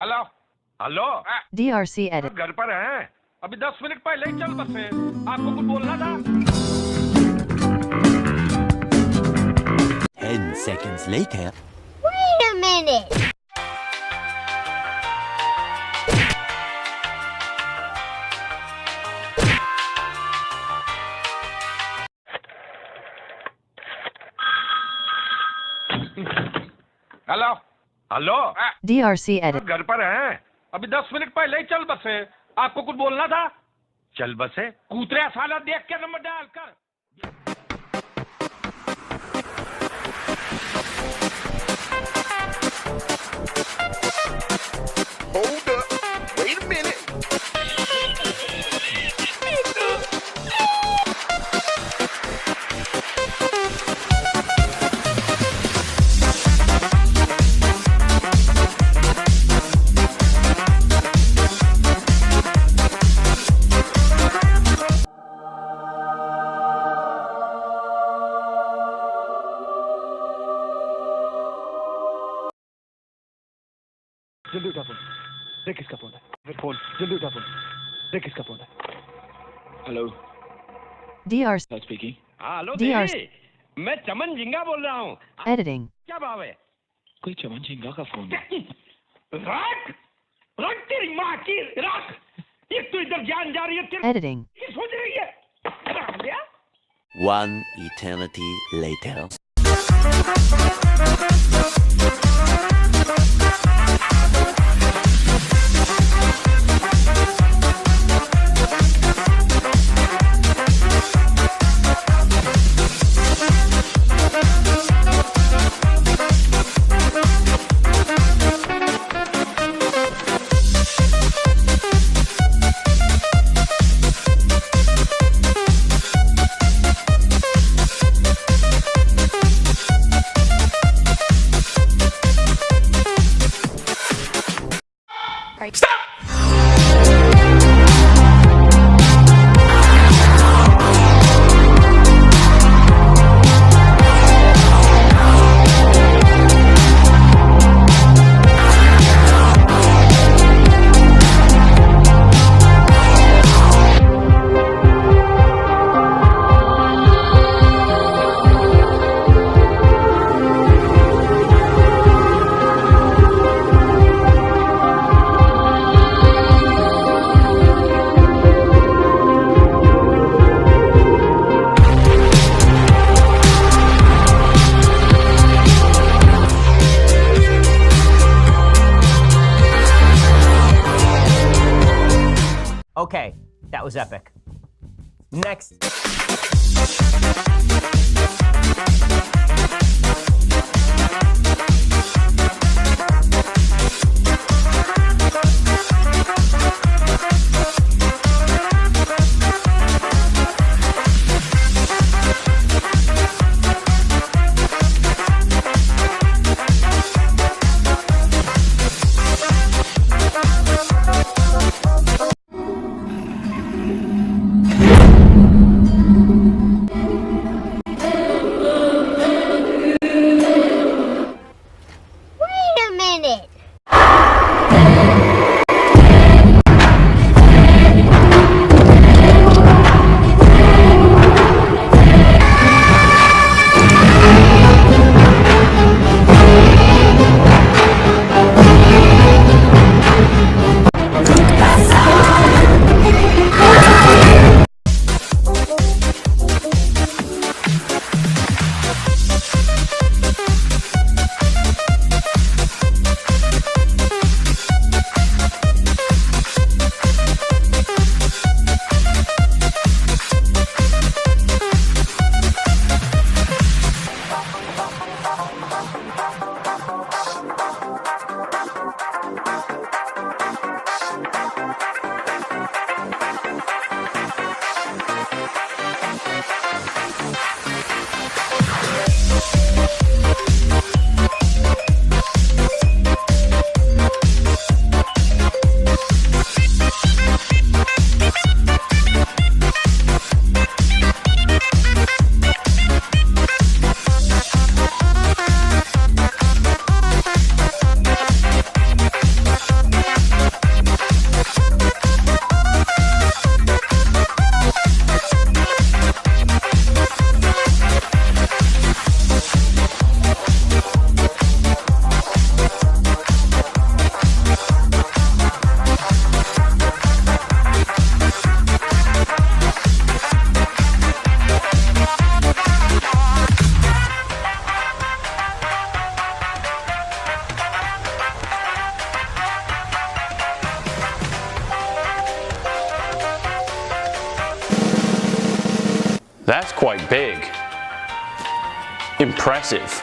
Hello hello DRC edit. घर पर हैं? अभी 10 मिनट पहले ही चल बसे। आपको कुछ बोलना था? 10 seconds later. Wait a minute. Hello hello DRC edit. घर पर हैं? अभी 10 मिनट पहले ही चल बसे। आपको कुछ बोलना था? चल बसे। कूतरे साला देख के नंबर डाल कर। Hold up. Wait a minute. जल्दी उठा फोन। देख किसका फोन है। फिर फोन जल्दी उठा फोन। देख किसका फोन है। Hello DRC speaking. हाँ हेलो DRC. दीदी, मैं चमन झिंगा बोल रहा हूँ। editing. क्या भाव है? कोई चमन झींगा का फोन है। रख रख तेरी माँ की रख। ये तू इधर जान जा रही है तेरी Editing. क्या सोच रही है? हराम दिया? One eternity later. Okay, that was epic. Next. That's quite big. Impressive.